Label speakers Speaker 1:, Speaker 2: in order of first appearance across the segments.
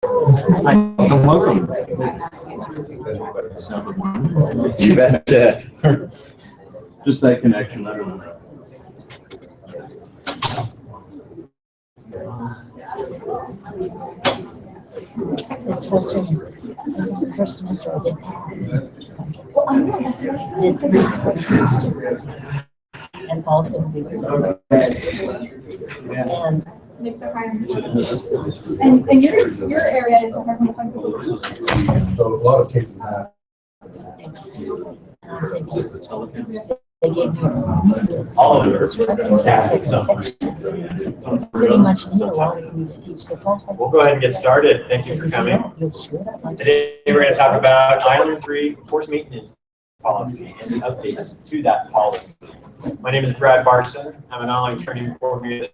Speaker 1: Welcome. You bet. Just that connection. I don't know.
Speaker 2: It's frustrating. This is the first semester I didn't have. Well, I'm not the first semester. And Paul's going to be the same.
Speaker 3: And your area is 125.
Speaker 4: So a lot of cases have.
Speaker 1: Just the telephone.
Speaker 2: They gave me
Speaker 1: All of it is fantastic.
Speaker 2: pretty much need a lot of you to teach the class.
Speaker 5: We'll go ahead and get started. Thank you for coming. Today we're going to talk about Island 3 course maintenance policy and the updates to that policy. My name is Brad Barson. I'm an online training coordinator.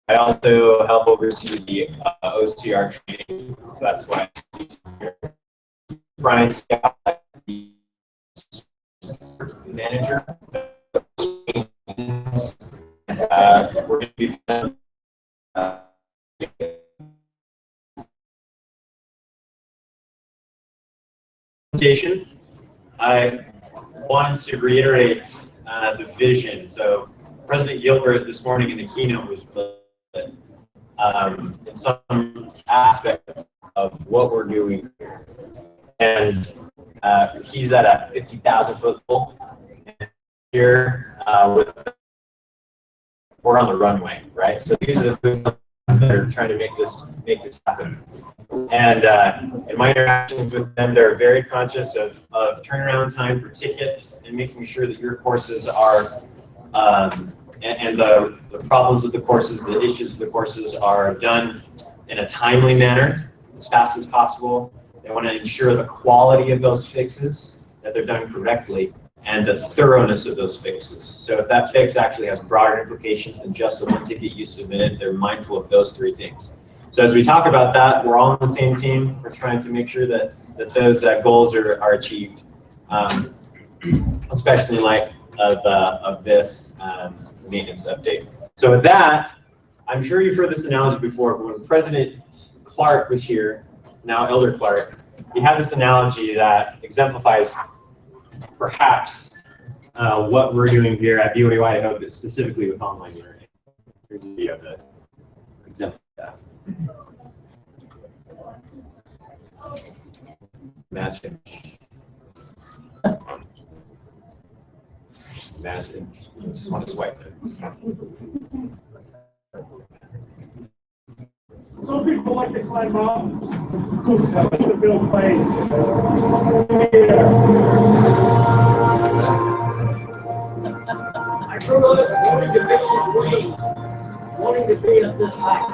Speaker 5: I also help oversee the OCR training, so that's why I'm here. Brian Scott, the manager. We're going to be presentation. I wanted to reiterate the vision. So President Gilbert this morning in the keynote was in some aspect of what we're doing here. And he's at a 50,000-foot goal. Here, we're on the runway, right? So these are the things that are trying to make this happen. And in my interactions with them, they're very conscious of turnaround time for tickets and making sure that your courses are and the problems with the courses, the issues with the courses are done in a timely manner, as fast as possible. They want to ensure the quality of those fixes, that they're done correctly, and the thoroughness of those fixes. So if that fix actually has broader implications than just the one ticket you submitted, they're mindful of those three things. So as we talk about that, we're all on the same team. We're trying to make sure that those goals are achieved, especially in light of this maintenance update. So with that, I'm sure you've heard this analogy before, but when President Clark was here, now Elder Clark, he had this analogy that exemplifies perhaps what we're doing here at BYU-Idaho, but specifically with online learning. Here's a video that exemplifies that. Imagine. Imagine. I just want to swipe it.
Speaker 6: Some people like to climb mountains. I like to build planes. I grew up wanting to be on a plane, wanting to be at this height.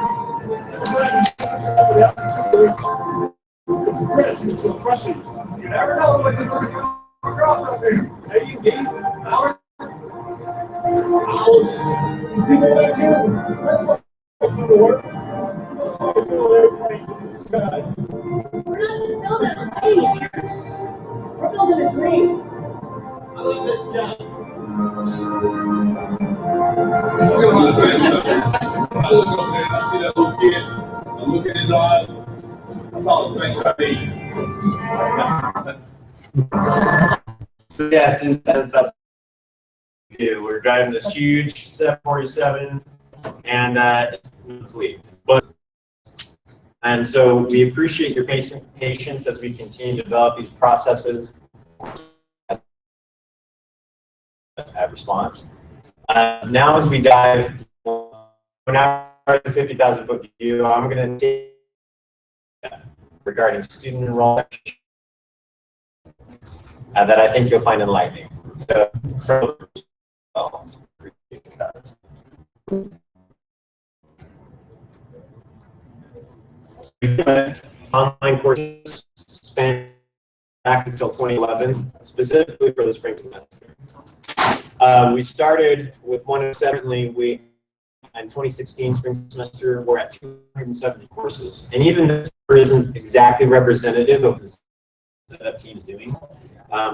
Speaker 6: It's fresh, it's refreshing. You never know what you're going to come across up there. Hey, you need hours. People like you, that's what people work. That's why we build airplanes in the sky. We're not just building a plane. We're building a dream. I love this job.
Speaker 4: I look over there, I see that little kid. I look in his eyes. That's all the things I need.
Speaker 5: Yes, in a sense, that's what we do. We're driving this huge 747, and it's complete. And so we appreciate your patience as we continue to develop these processes. Response. Now, as we dive, we're now at the 50,000-foot view. I'm going to take regarding student enrollment that I think you'll find enlightening. So, online courses span back until 2011, specifically for the spring semester. We started with 170. In 2016 spring semester, we're at 270 courses, and even this isn't exactly representative of the setup team's doing,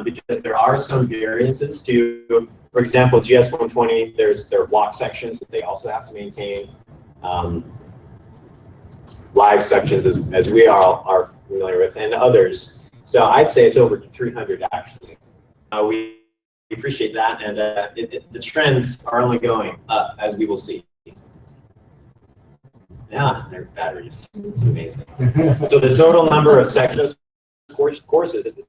Speaker 5: because there are some variances to, for example, GS 120. Their block sections that they also have to maintain. live sections as we are familiar with, and others. So I'd say it's over 300 actually. We appreciate that, and the trends are only going up, as we will see. Yeah, their batteries. It's amazing. So the total number of sections, courses is the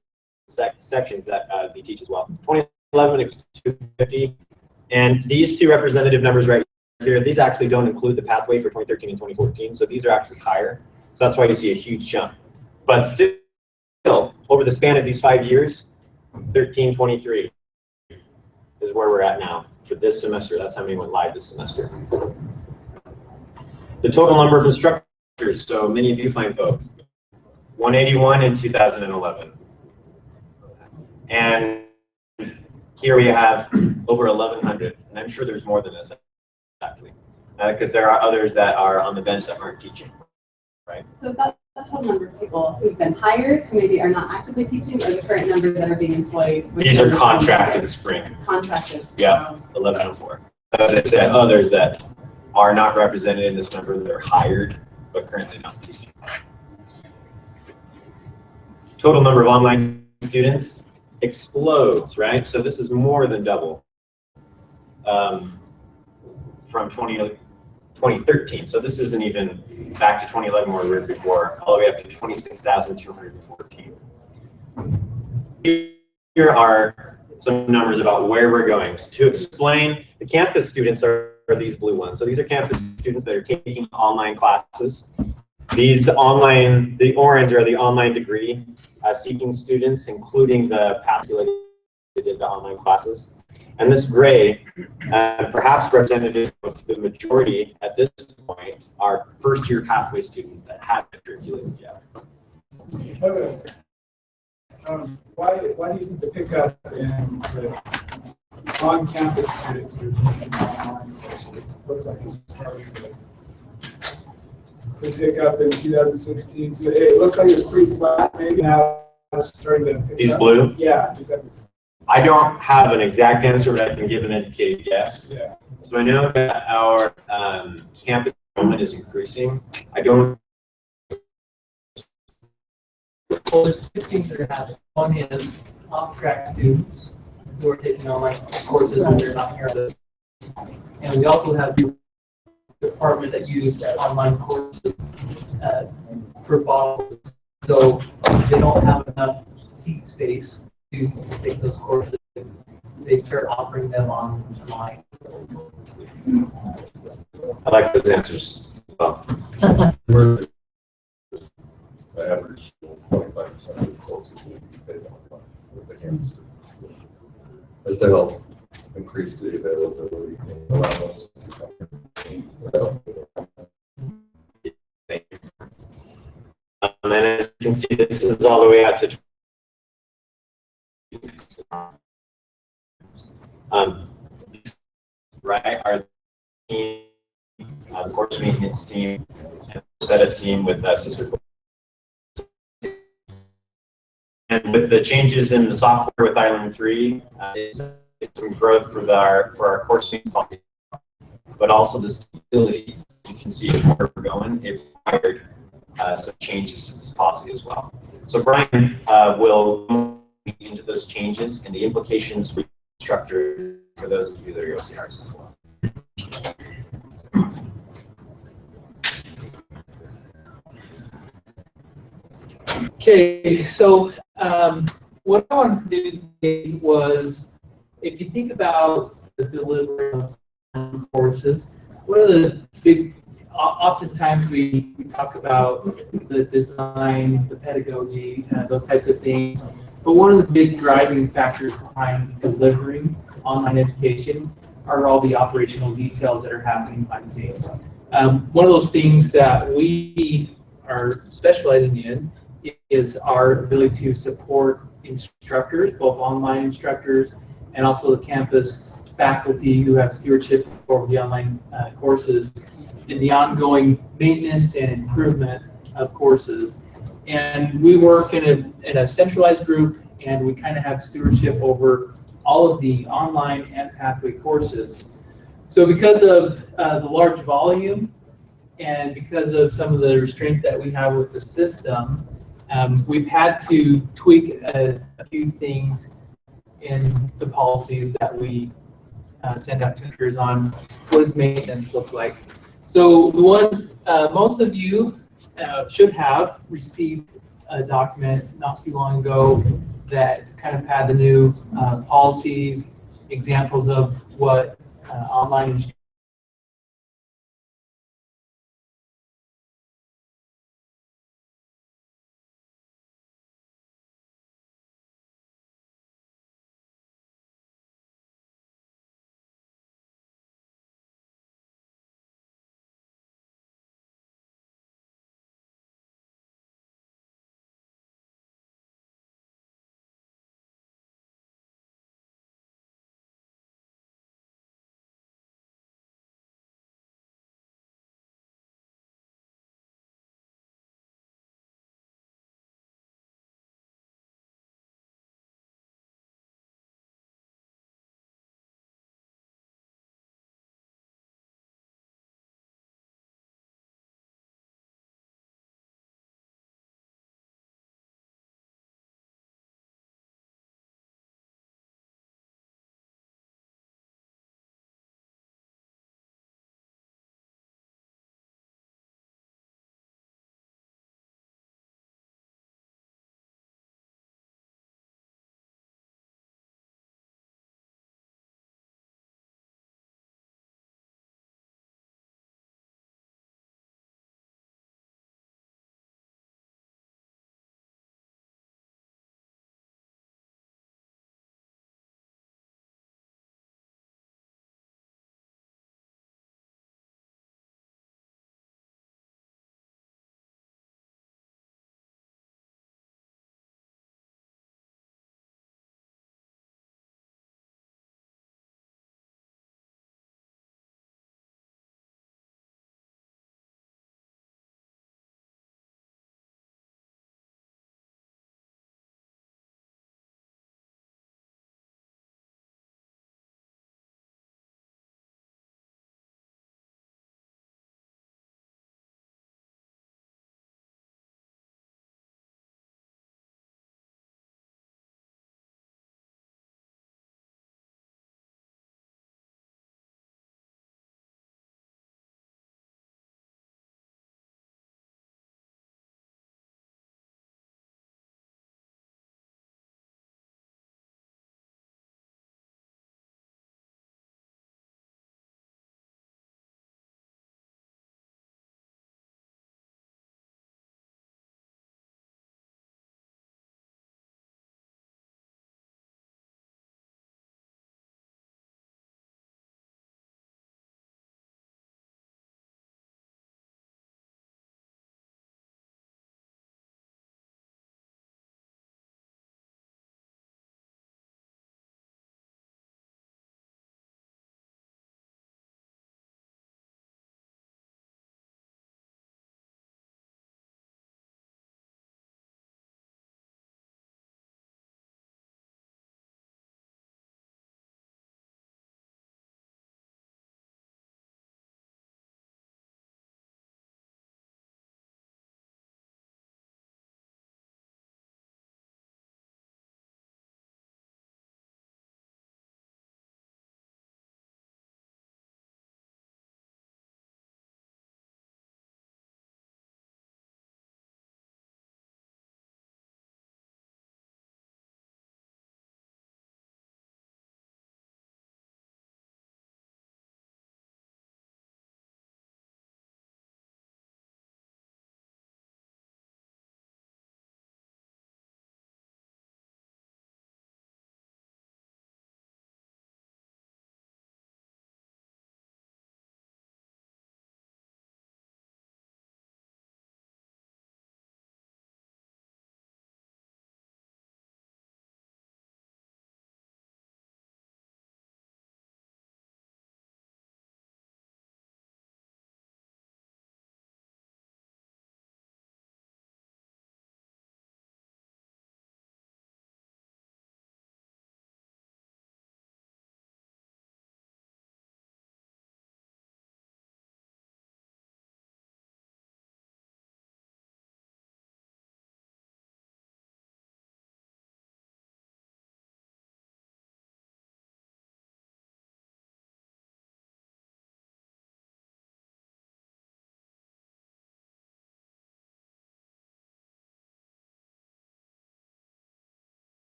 Speaker 5: sections that we teach as well. 2011 it was 250, and these two representative numbers right here, these actually don't include the pathway for 2013 and 2014, so these are actually higher. So that's why you see a huge jump. But still, over the span of these 5 years, 1323 is where we're at now for this semester. That's how many went live this semester. The total number of instructors, so many of you fine folks, 181 in 2011. And here we have over 1,100, and I'm sure there's more than this actually, because there are others that are on the bench that aren't teaching, right?
Speaker 3: So is that the total number of people who've been hired, who maybe are not actively teaching, or the current numbers that are being employed?
Speaker 5: These are contracted spring.
Speaker 3: Contracted.
Speaker 5: Yeah, 1104. As I said, others that are not represented in this number that are hired, but currently not teaching. Total number of online students explodes, right? So this is more than double from 2013. So this isn't even back to 2011 where we were before, all the way up to 26,214. Here are some numbers about where we're going. So to explain, the campus students are these blue ones. So these are campus students that are taking online classes. These online, the orange are the online degree seeking students, including the pathway related to online classes. And this gray, perhaps representative of the majority at this point, are first-year pathway students that haven't matriculated yet.
Speaker 7: Why do you think the pickup in the on-campus students are teaching online looks like it's starting to pick up in 2016? It looks like it's pretty flat. Maybe now it's starting to pick
Speaker 5: These
Speaker 7: up.
Speaker 5: blue?
Speaker 7: Yeah, exactly.
Speaker 5: I don't have an exact answer, but I can give an educated guess.
Speaker 7: Yeah.
Speaker 5: So I know that our campus enrollment is increasing. I don't.
Speaker 8: Well, there's two things that are happening. One is off-track students who are taking online courses when they're not here. And we also have the department that use online courses for bottles. So they don't have enough seat space to take those courses. They start offering them online.
Speaker 5: I like those answers. Well,
Speaker 9: The average 25% of the courses will be paid online with the campus students. As to help increase the availability and allow us to
Speaker 5: thank you. And as you can see, this is all the way out to right, our team, the course maintenance team, and set a team with sister. And with the changes in the software with Island 3, it's some growth for our course maintenance policy, but also the stability. You can see where we're going. It required some changes to this policy as well. So Brian will go into those changes and the implications for instructors for those of you that are OCRs as well.
Speaker 8: Okay, so what I wanted to do today was, if you think about the delivery of courses, one of the big, oftentimes we talk about the design, the pedagogy, those types of things, but one of the big driving factors behind delivering online education are all the operational details that are happening behind the scenes. One of those things that we are specializing in is our ability to support instructors, both online instructors and also the campus faculty who have stewardship over the online courses in the ongoing maintenance and improvement of courses. And we work in a centralized group, and we kind of have stewardship over all of the online and pathway courses. So because of the large volume and because of some of the restraints that we have with the system, we've had to tweak a few things in the policies that we send out to peers on. What does maintenance look like? So the one, most of you should have received a document not too long ago that kind of had the new policies, examples of what online